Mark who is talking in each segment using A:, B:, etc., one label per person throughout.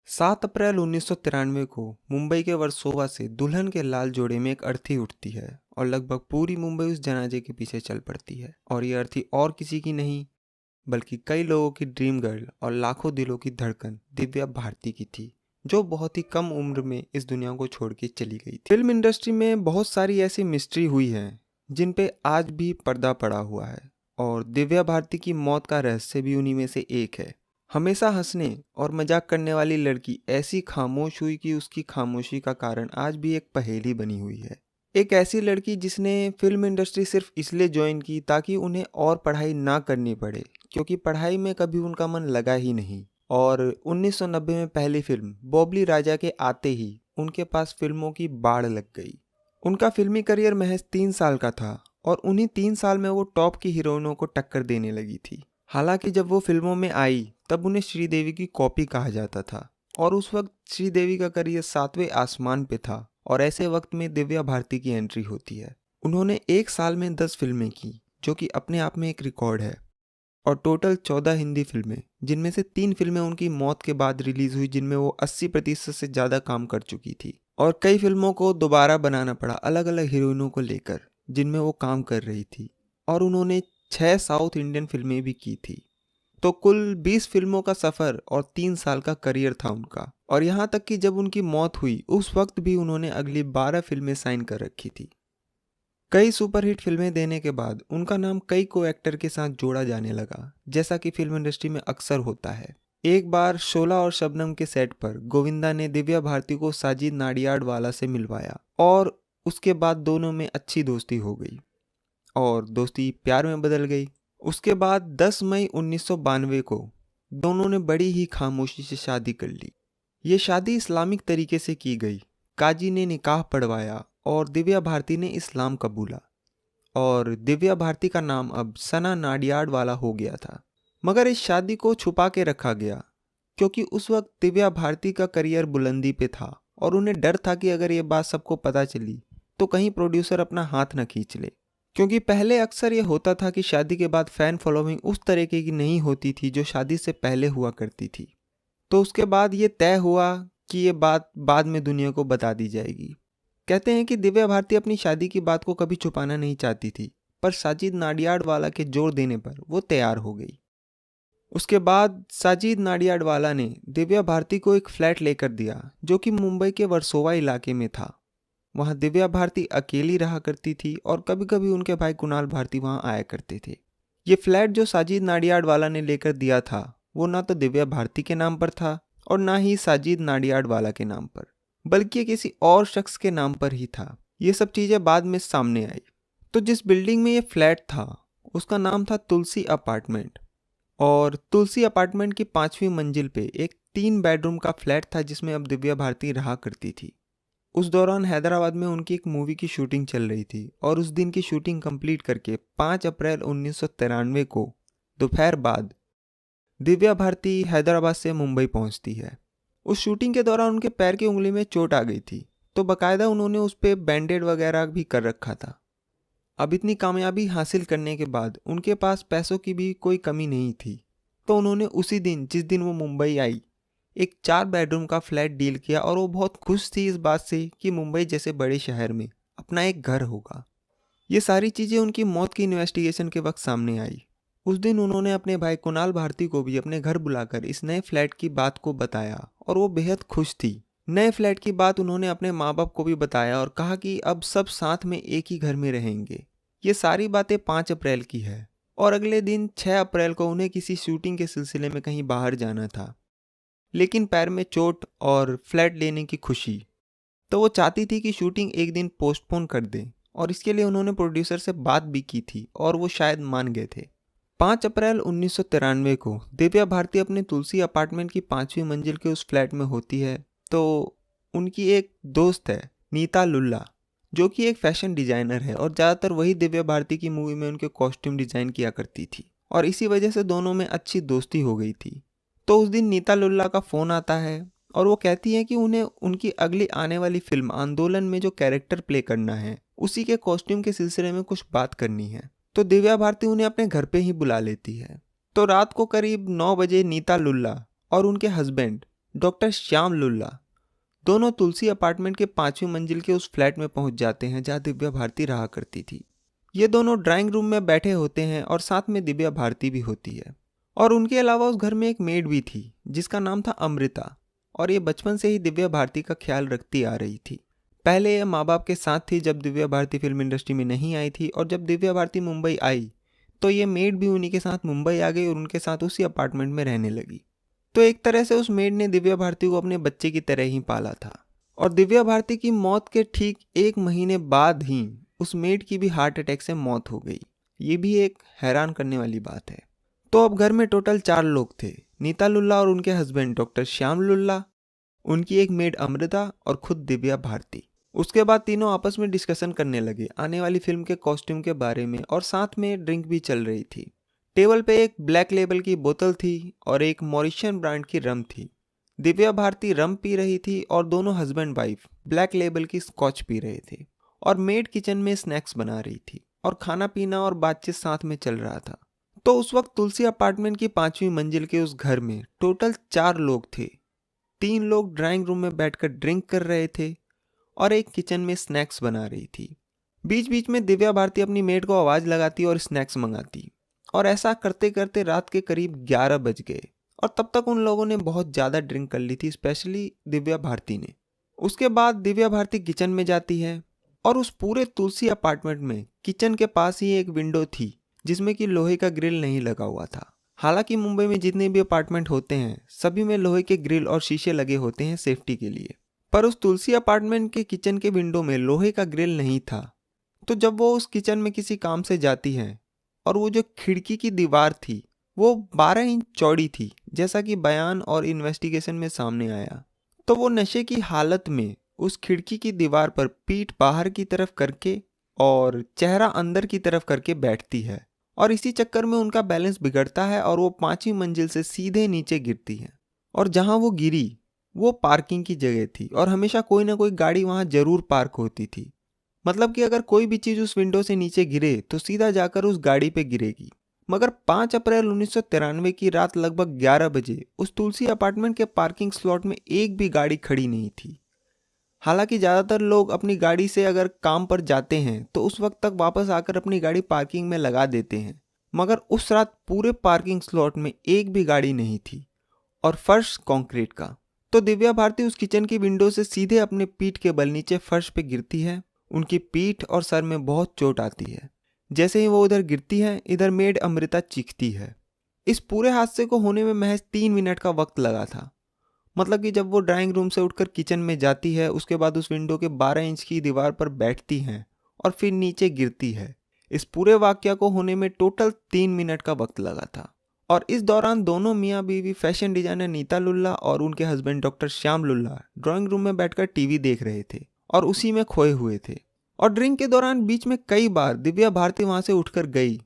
A: 7 अप्रैल 1993 को मुंबई के वर्सोवा से दुल्हन के लाल जोड़े में एक अर्थी उठती है और लगभग पूरी मुंबई उस जनाजे के पीछे चल पड़ती है। और ये अर्थी और किसी की नहीं बल्कि कई लोगों की ड्रीम गर्ल और लाखों दिलों की धड़कन दिव्या भारती की थी, जो बहुत ही कम उम्र में इस दुनिया को छोड़ के चली गई थी। फिल्म इंडस्ट्री में बहुत सारी ऐसी मिस्ट्री हुई है जिन पे आज भी पर्दा पड़ा हुआ है, और दिव्या भारती की मौत का रहस्य भी उन्हीं में से एक है। हमेशा हंसने और मजाक करने वाली लड़की ऐसी खामोश हुई कि उसकी खामोशी का कारण आज भी एक पहेली बनी हुई है। एक ऐसी लड़की जिसने फिल्म इंडस्ट्री सिर्फ इसलिए ज्वाइन की ताकि उन्हें और पढ़ाई ना करनी पड़े, क्योंकि पढ़ाई में कभी उनका मन लगा ही नहीं। और 1990 में पहली फिल्म बॉबली राजा के आते ही उनके पास फिल्मों की बाढ़ लग गई। उनका फिल्मी करियर महज 3 साल का था और उन्हीं 3 साल में वो टॉप की हीरोइनों को टक्कर देने लगी थी। हालांकि जब वो फिल्मों में आई तब उन्हें श्रीदेवी की कॉपी कहा जाता था, और उस वक्त श्रीदेवी का करियर 7वें आसमान पे था। और ऐसे वक्त में दिव्या भारती की एंट्री होती है। उन्होंने एक साल में 10 फिल्में की, जो कि अपने आप में एक रिकॉर्ड है, और टोटल 14 हिंदी फिल्में, जिनमें से 3 फिल्में उनकी मौत के बाद रिलीज हुई, जिनमें वो 80% से ज़्यादा काम कर चुकी थी। और कई फिल्मों को दोबारा बनाना पड़ा अलग अलग हीरोइनों को लेकर जिनमें वो काम कर रही थी। और उन्होंने 6 साउथ इंडियन फिल्में भी की थी। तो कुल 20 फिल्मों का सफ़र और 3 साल का करियर था उनका। और यहाँ तक कि जब उनकी मौत हुई उस वक्त भी उन्होंने अगली 12 फिल्में साइन कर रखी थी। कई सुपरहिट फिल्में देने के बाद उनका नाम कई को एक्टर के साथ जोड़ा जाने लगा, जैसा कि फिल्म इंडस्ट्री में अक्सर होता है। एक बार शोला और शबनम के सेट पर गोविंदा ने दिव्या भारती को साजिद नाडियाडवाला से मिलवाया, और उसके बाद दोनों में अच्छी दोस्ती हो गई और दोस्ती प्यार में बदल गई। उसके बाद 10 मई 1992 को दोनों ने बड़ी ही खामोशी से शादी कर ली। ये शादी इस्लामिक तरीके से की गई। काजी ने निकाह पढ़वाया और दिव्या भारती ने इस्लाम कबूला, और दिव्या भारती का नाम अब सना नाडियाडवाला हो गया था। मगर इस शादी को छुपा के रखा गया, क्योंकि उस वक्त दिव्या भारती का करियर बुलंदी पे था और उन्हें डर था कि अगर ये बात सबको पता चली तो कहीं प्रोड्यूसर अपना हाथ न खींच ले। क्योंकि पहले अक्सर ये होता था कि शादी के बाद फैन फॉलोइंग उस तरीके की नहीं होती थी जो शादी से पहले हुआ करती थी। तो उसके बाद ये तय हुआ कि ये बात बाद में दुनिया को बता दी जाएगी। कहते हैं कि दिव्या भारती अपनी शादी की बात को कभी छुपाना नहीं चाहती थी, पर साजिद नाडियाडवाला के जोर देने पर वो तैयार हो गई। उसके बाद साजिद नाडियाडवाला ने दिव्या भारती को एक फ्लैट लेकर दिया, जो कि मुंबई के वर्सोवा इलाके में था। वहाँ दिव्या भारती अकेली रहा करती थी और कभी कभी उनके भाई कुणाल भारती वहाँ आया करते थे। ये फ्लैट जो साजिद नाडियाडवाला ने लेकर दिया था वो ना तो दिव्या भारती के नाम पर था और ना ही साजिद नाडियाडवाला के नाम पर, बल्कि किसी और शख्स के नाम पर ही था। ये सब चीज़ें बाद में सामने आई। तो जिस बिल्डिंग में ये फ्लैट था उसका नाम था तुलसी अपार्टमेंट, और तुलसी अपार्टमेंट की 5वीं मंजिल पे एक 3 बेडरूम का फ्लैट था जिसमें अब दिव्या भारती रहा करती थी। उस दौरान हैदराबाद में उनकी एक मूवी की शूटिंग चल रही थी, और उस दिन की शूटिंग कंप्लीट करके 5 अप्रैल 1993 को दोपहर बाद दिव्या भारती हैदराबाद से मुंबई पहुंचती है। उस शूटिंग के दौरान उनके पैर की उंगली में चोट आ गई थी, तो बाकायदा उन्होंने उस पर बैंडेड वगैरह भी कर रखा था। अब इतनी कामयाबी हासिल करने के बाद उनके पास पैसों की भी कोई कमी नहीं थी, तो उन्होंने उसी दिन जिस दिन वो मुंबई आई एक 4 बेडरूम का फ्लैट डील किया, और वो बहुत खुश थी इस बात से कि मुंबई जैसे बड़े शहर में अपना एक घर होगा। ये सारी चीज़ें उनकी मौत की इन्वेस्टिगेशन के वक्त सामने आई। उस दिन उन्होंने अपने भाई कुणाल भारती को भी अपने घर बुलाकर इस नए फ्लैट की बात को बताया, और वो बेहद खुश थी। नए फ्लैट की बात उन्होंने अपने माँ बाप को भी बताया और कहा कि अब सब साथ में एक ही घर में रहेंगे। ये सारी बातें 5 अप्रैल की है, और अगले दिन 6 अप्रैल को उन्हें किसी शूटिंग के सिलसिले में कहीं बाहर जाना था। लेकिन पैर में चोट और फ्लैट लेने की खुशी, तो वो चाहती थी कि शूटिंग एक दिन पोस्टपोन कर दें, और इसके लिए उन्होंने प्रोड्यूसर से बात भी की थी और वो शायद मान गए थे। 5 अप्रैल 1993 को दिव्या भारती अपने तुलसी अपार्टमेंट की 5वीं मंजिल के उस फ्लैट में होती है, तो उनकी एक दोस्त है नीता लुल्ला, जो कि एक फैशन डिजाइनर है, और ज़्यादातर वही दिव्या भारती की मूवी में उनके कॉस्ट्यूम डिजाइन किया करती थी, और इसी वजह से दोनों में अच्छी दोस्ती हो गई थी। तो उस दिन नीता लुल्ला का फ़ोन आता है और वो कहती है कि उन्हें उनकी अगली आने वाली फिल्म आंदोलन में जो कैरेक्टर प्ले करना है उसी के कॉस्ट्यूम के सिलसिले में कुछ बात करनी है। तो दिव्या भारती उन्हें अपने घर पे ही बुला लेती है। तो रात को करीब 9 बजे नीता लुल्ला और उनके हस्बैंड डॉक्टर श्याम लुल्ला दोनों तुलसी अपार्टमेंट के 5वीं मंजिल के उस फ्लैट में पहुंच जाते हैं जहां दिव्या भारती रहा करती थी। ये दोनों ड्राइंग रूम में बैठे होते हैं और साथ में दिव्या भारती भी होती है। और उनके अलावा उस घर में एक मेड भी थी जिसका नाम था अमृता, और ये बचपन से ही दिव्या भारती का ख्याल रखती आ रही थी। पहले ये माँ बाप के साथ थी जब दिव्या भारती फिल्म इंडस्ट्री में नहीं आई थी, और जब दिव्या भारती मुंबई आई तो ये मेड भी उन्हीं के साथ मुंबई आ गई और उनके साथ उसी अपार्टमेंट में रहने लगी। तो एक तरह से उस मेड ने दिव्या भारती को अपने बच्चे की तरह ही पाला था। और दिव्या भारती की मौत के ठीक 1 महीने बाद ही उस मेड की भी हार्ट अटैक से मौत हो गई। ये भी एक हैरान करने वाली बात है। तो अब घर में टोटल 4 लोग थे, नीता लुल्ला और उनके हस्बैंड डॉक्टर श्याम लुल्ला, उनकी एक मेड अमृता और खुद दिव्या भारती। उसके बाद तीनों आपस में डिस्कशन करने लगे आने वाली फिल्म के कॉस्ट्यूम के बारे में, और साथ में ड्रिंक भी चल रही थी। टेबल पे एक ब्लैक लेबल की बोतल थी और एक मॉरिशियन ब्रांड की रम थी। दिव्या भारती रम पी रही थी और दोनों हस्बैंड वाइफ ब्लैक लेबल की स्कॉच पी रहे थे। और मेड किचन में स्नैक्स बना रही थी और खाना पीना और बातचीत साथ में चल रहा था। तो उस वक्त तुलसी अपार्टमेंट की 5वीं मंजिल के उस घर में टोटल 4 लोग थे। 3 लोग ड्राइंग रूम में बैठकर ड्रिंक कर रहे थे और एक किचन में स्नैक्स बना रही थी। बीच बीच में दिव्या भारती अपनी मेड को आवाज़ लगाती और स्नैक्स मंगाती, और ऐसा करते करते रात के करीब 11 बज गए। और तब तक उन लोगों ने बहुत ज़्यादा ड्रिंक कर ली थी, स्पेशली दिव्या भारती ने। उसके बाद दिव्या भारती किचन में जाती है, और उस पूरे तुलसी अपार्टमेंट में किचन के पास ही एक विंडो थी जिसमें कि लोहे का ग्रिल नहीं लगा हुआ था। हालांकि मुंबई में जितने भी अपार्टमेंट होते हैं सभी में लोहे के ग्रिल और शीशे लगे होते हैं सेफ्टी के लिए, पर उस तुलसी अपार्टमेंट के किचन के विंडो में लोहे का ग्रिल नहीं था। तो जब वो उस किचन में किसी काम से जाती है, और वो जो खिड़की की दीवार थी वो 12 इंच चौड़ी थी, जैसा कि बयान और इन्वेस्टिगेशन में सामने आया, तो वो नशे की हालत में उस खिड़की की दीवार पर पीठ बाहर की तरफ करके और चेहरा अंदर की तरफ करके बैठती है, और इसी चक्कर में उनका बैलेंस बिगड़ता है और वो 5वीं मंजिल से सीधे नीचे गिरती है। और जहां वो गिरी वो पार्किंग की जगह थी, और हमेशा कोई ना कोई गाड़ी वहां जरूर पार्क होती थी। मतलब कि अगर कोई भी चीज़ उस विंडो से नीचे गिरे तो सीधा जाकर उस गाड़ी पे गिरेगी। मगर 5 अप्रैल 1993 की रात लगभग 11 बजे उस तुलसी अपार्टमेंट के पार्किंग स्लॉट में एक भी गाड़ी खड़ी नहीं थी। हालांकि ज़्यादातर लोग अपनी गाड़ी से अगर काम पर जाते हैं तो उस वक्त तक वापस आकर अपनी गाड़ी पार्किंग में लगा देते हैं, मगर उस रात पूरे पार्किंग स्लॉट में एक भी गाड़ी नहीं थी, और फर्श कंक्रीट का। तो दिव्या भारती उस किचन की विंडो से सीधे अपने पीठ के बल नीचे फर्श पे गिरती है। उनकी पीठ और सर में बहुत चोट आती है। जैसे ही वो उधर गिरती है, इधर मेड अमृता चीखती है। इस पूरे हादसे को होने में महज 3 मिनट का वक्त लगा था। मतलब कि जब वो ड्राइंग रूम से उठकर किचन में जाती है, उसके बाद उस विंडो के 12 इंच की दीवार पर बैठती हैं और फिर नीचे गिरती है, इस पूरे वाकया को होने में टोटल 3 मिनट का वक्त लगा था। और इस दौरान दोनों मियाँ बीवी फैशन डिजाइनर नीता लुल्ला और उनके husband doctor Shyam Lulla drawing room में बैठकर टीवी देख रहे थे और उसी में खोए हुए थे। और ड्रिंक के दौरान बीच में कई बार दिव्या भारती वहां से उठकर गई,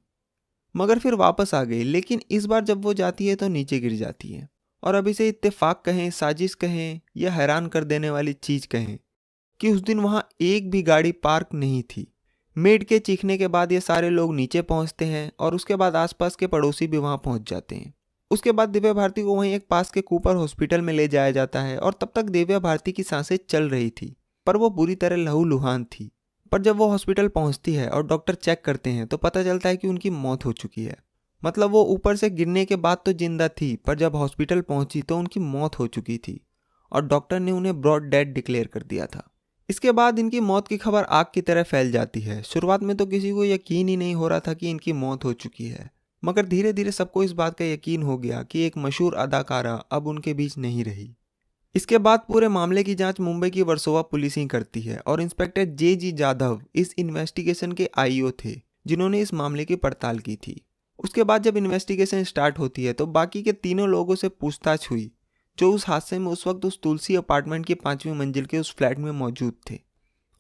A: मगर फिर वापस आ गई। लेकिन इस बार जब वो जाती है तो नीचे गिर जाती है। और अब इसे इत्तेफाक कहें, साजिश कहें या हैरान कर देने वाली चीज कहें कि उस दिन वहां एक भी गाड़ी पार्क नहीं थी। मेड के चीखने के बाद ये सारे लोग नीचे पहुंचते हैं और उसके बाद आसपास के पड़ोसी भी वहां पहुंच जाते हैं। उसके बाद दिव्या भारती को वहीं एक पास के कूपर हॉस्पिटल में ले जाया जाता है, और तब तक दिव्या भारती की सांसें चल रही थी, पर वो बुरी तरह लहूलुहान थी। पर जब वो हॉस्पिटल पहुंचती है और डॉक्टर चेक करते हैं तो पता चलता है कि उनकी मौत हो चुकी है। मतलब वो ऊपर से गिरने के बाद तो जिंदा थी, पर जब हॉस्पिटल पहुंची तो उनकी मौत हो चुकी थी और डॉक्टर ने उन्हें ब्रॉड डेड डिक्लेयर कर दिया था। इसके बाद इनकी मौत की खबर आग की तरह फैल जाती है। शुरुआत में तो किसी को यकीन ही नहीं हो रहा था कि इनकी मौत हो चुकी है, मगर धीरे धीरे सबको इस बात का यकीन हो गया कि एक मशहूर अदाकारा अब उनके बीच नहीं रही। इसके बाद पूरे मामले की जांच मुंबई की वर्सोवा पुलिस ही करती है, और इंस्पेक्टर जे.जी. जाधव इस इन्वेस्टिगेशन के आईओ थे जिन्होंने इस मामले की पड़ताल की थी। उसके बाद जब इन्वेस्टिगेशन स्टार्ट होती है तो बाकी के तीनों लोगों से पूछताछ हुई जो उस हादसे में उस वक्त उस तुलसी अपार्टमेंट की 5वीं मंजिल के उस फ्लैट में मौजूद थे,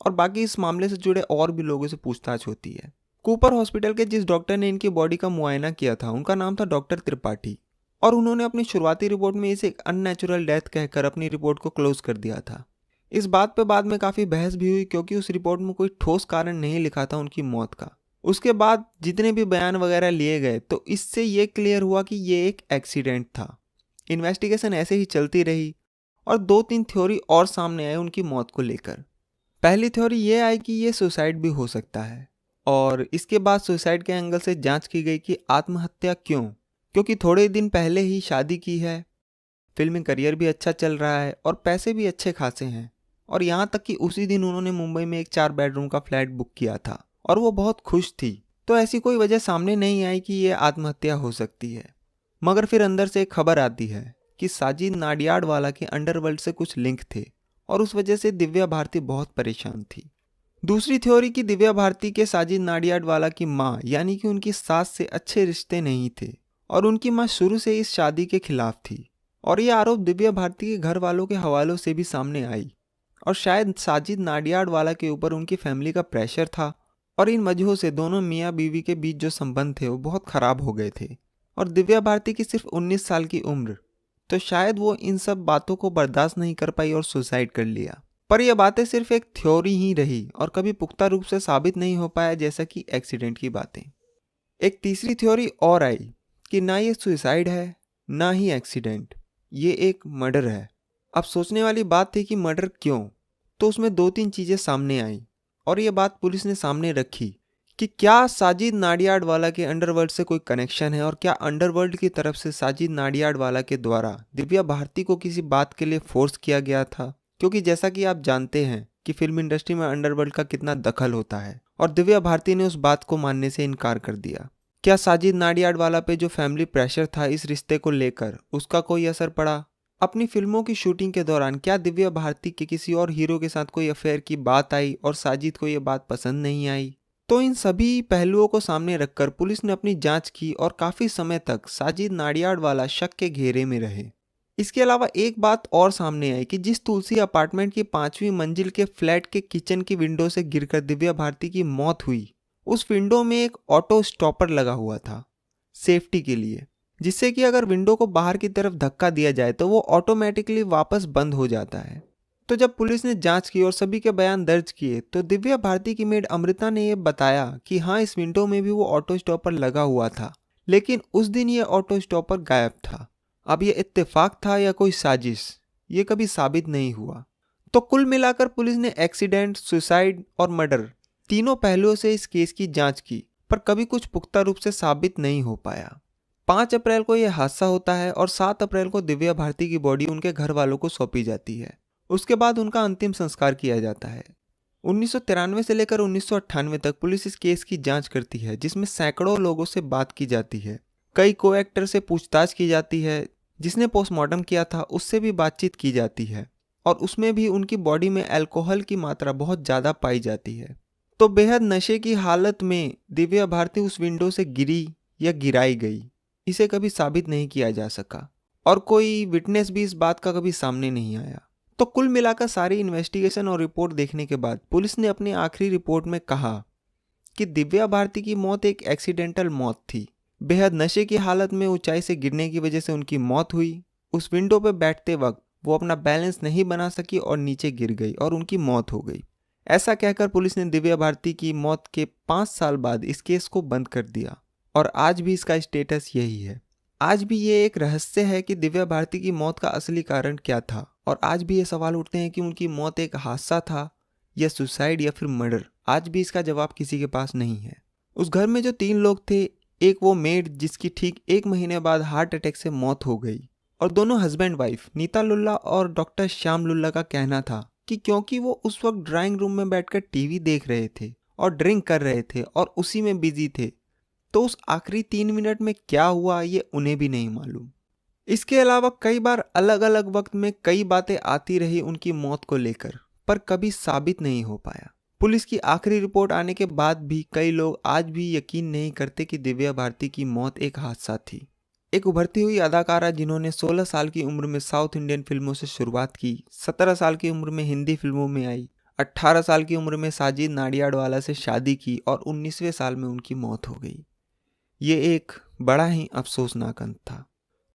A: और बाकी इस मामले से जुड़े और भी लोगों से पूछताछ होती है। कूपर हॉस्पिटल के जिस डॉक्टर ने इनकी बॉडी का मुआयना किया था उनका नाम था डॉक्टर त्रिपाठी, और उन्होंने अपनी शुरुआती रिपोर्ट में इसे एक अननेचुरल डेथ कहकर अपनी रिपोर्ट को क्लोज कर दिया था। इस बात पे बाद में काफ़ी बहस भी हुई क्योंकि उस रिपोर्ट में कोई ठोस कारण नहीं लिखा था उनकी मौत का। उसके बाद जितने भी बयान वगैरह लिए गए तो इससे ये क्लियर हुआ कि ये एक एक्सीडेंट था। इन्वेस्टिगेशन ऐसे ही चलती रही और 2-3 थ्योरी और सामने आए उनकी मौत को लेकर। पहली थ्योरी ये आई कि ये सुसाइड भी हो सकता है, और इसके बाद सुसाइड के एंगल से जांच की गई कि आत्महत्या क्यों, क्योंकि थोड़े दिन पहले ही शादी की है, फिल्मी करियर भी अच्छा चल रहा है और पैसे भी अच्छे खासे हैं, और यहाँ तक कि उसी दिन उन्होंने मुंबई में एक 4 बेडरूम का फ्लैट बुक किया था और वो बहुत खुश थी। तो ऐसी कोई वजह सामने नहीं आई कि ये आत्महत्या हो सकती है। मगर फिर अंदर से एक खबर आती है कि साजिद नाडियाडवाला के अंडरवर्ल्ड से कुछ लिंक थे और उस वजह से दिव्या भारती बहुत परेशान थी। दूसरी थ्योरी कि दिव्या भारती के साजिद नाडियाडवाला की माँ यानी कि उनकी सास से अच्छे रिश्ते नहीं थे और उनकी माँ शुरू से इस शादी के खिलाफ थी, और ये आरोप दिव्या भारती के घर वालों के हवालों से भी सामने आई, और शायद साजिद नाडियाडवाला के ऊपर उनकी फैमिली का प्रेशर था और इन वजहों से दोनों मियाँ बीवी के बीच जो संबंध थे वो बहुत खराब हो गए थे। और दिव्या भारती की सिर्फ 19 साल की उम्र, तो शायद वो इन सब बातों को बर्दाश्त नहीं कर पाई और सुसाइड कर लिया। पर यह बातें सिर्फ एक थ्योरी ही रही और कभी पुख्ता रूप से साबित नहीं हो पाया, जैसा कि एक्सीडेंट की बातें। एक तीसरी थ्योरी और आई कि ना ये सुसाइड है ना ही एक्सीडेंट, ये एक मर्डर है। अब सोचने वाली बात थी कि मर्डर क्यों, तो उसमें 2-3 चीज़ें सामने आई और ये बात पुलिस ने सामने रखी कि क्या साजिद नाडियाडवाला के अंडरवर्ल्ड से कोई कनेक्शन है और क्या अंडरवर्ल्ड की तरफ से साजिद नाडियाडवाला के द्वारा दिव्या भारती को किसी बात के लिए फोर्स किया गया था, क्योंकि जैसा कि आप जानते हैं कि फिल्म इंडस्ट्री में अंडरवर्ल्ड का कितना दखल होता है और दिव्या भारती ने उस बात को मानने से इनकार कर दिया। क्या साजिद नाडियाडवाला पे जो फैमिली प्रेशर था इस रिश्ते को लेकर उसका कोई असर पड़ा? अपनी फिल्मों की शूटिंग के दौरान क्या दिव्या भारती के किसी और हीरो के साथ कोई अफेयर की बात आई और साजिद को ये बात पसंद नहीं आई? तो इन सभी पहलुओं को सामने रखकर पुलिस ने अपनी जांच की और काफी समय तक साजिद नाडियाडवाला शक के घेरे में रहे। इसके अलावा एक बात और सामने आई कि जिस तुलसी अपार्टमेंट की 5वीं मंजिल के फ्लैट के किचन की विंडो से गिरकर दिव्या भारती की मौत हुई, उस विंडो में एक ऑटो स्टॉपर लगा हुआ था सेफ्टी के लिए, जिससे कि अगर विंडो को बाहर की तरफ धक्का दिया जाए तो वो ऑटोमेटिकली वापस बंद हो जाता है। तो जब पुलिस ने जांच की और सभी के बयान दर्ज किए तो दिव्या भारती की मेड अमृता ने यह बताया कि हाँ, इस विंडो में भी वो ऑटो स्टॉपर लगा हुआ था, लेकिन उस दिन ये ऑटो स्टॉपर गायब था। अब ये इत्तेफाक था या कोई साजिश, ये कभी साबित नहीं हुआ। तो कुल मिलाकर पुलिस ने एक्सीडेंट, सुसाइड और मर्डर तीनों पहलुओं से इस केस की जांच की, पर कभी कुछ पुख्ता रूप से साबित नहीं हो पाया। 5 अप्रैल को यह हादसा होता है और 7 अप्रैल को दिव्या भारती की बॉडी उनके घर वालों को सौंपी जाती है। उसके बाद उनका अंतिम संस्कार किया जाता है। 1993 से लेकर 1998 तक पुलिस इस केस की जांच करती है, जिसमें सैकड़ों लोगों से बात की जाती है, कई को एक्टर से पूछताछ की जाती है, जिसने पोस्टमार्टम किया था उससे भी बातचीत की जाती है, और उसमें भी उनकी बॉडी में अल्कोहल की मात्रा बहुत ज़्यादा पाई जाती है। तो बेहद नशे की हालत में दिव्या भारती उस विंडो से गिरी या गिराई गई, इसे कभी साबित नहीं किया जा सका और कोई विटनेस भी इस बात का कभी सामने नहीं आया। तो कुल मिलाकर सारी इन्वेस्टिगेशन और रिपोर्ट देखने के बाद पुलिस ने अपनी आखिरी रिपोर्ट में कहा कि दिव्या भारती की मौत एक एक्सीडेंटल मौत थी। बेहद नशे की हालत में ऊंचाई से गिरने की वजह से उनकी मौत हुई। उस विंडो पर बैठते वक्त वो अपना बैलेंस नहीं बना सकी और नीचे गिर गई और उनकी मौत हो गई। ऐसा कहकर पुलिस ने दिव्या भारती की मौत के 5 साल बाद इस केस को बंद कर दिया और आज भी इसका स्टेटस यही है। आज भी ये एक रहस्य है कि दिव्या भारती की मौत का असली कारण क्या था, और आज भी ये सवाल उठते हैं कि उनकी मौत एक हादसा था या सुसाइड या फिर मर्डर। आज भी इसका जवाब किसी के पास नहीं है। उस घर में जो 3 लोग थे, एक वो मेड जिसकी ठीक 1 महीने बाद हार्ट अटैक से मौत हो गई, और दोनों हस्बैंड वाइफ नीता लुल्ला और डॉक्टर श्याम लुल्ला का कहना था कि क्योंकि वो उस वक्त ड्राइंग रूम में बैठकर टीवी देख रहे थे और ड्रिंक कर रहे थे और उसी में बिजी थे, तो उस आखिरी 3 मिनट में क्या हुआ ये उन्हें भी नहीं मालूम। इसके अलावा कई बार अलग अलग वक्त में कई बातें आती रही उनकी मौत को लेकर, पर कभी साबित नहीं हो पाया। पुलिस की आखिरी रिपोर्ट आने के बाद भी कई लोग आज भी यकीन नहीं करते कि दिव्या भारती की मौत एक हादसा थी। एक उभरती हुई अदाकारा जिन्होंने 16 साल की उम्र में साउथ इंडियन फिल्मों से शुरुआत की, 17 साल की उम्र में हिंदी फिल्मों में आई, 18 साल की उम्र में साजिद नाडियाडवाला से शादी की और 19वें साल में उनकी मौत हो गई। ये एक बड़ा ही अफसोसनाक अंत था।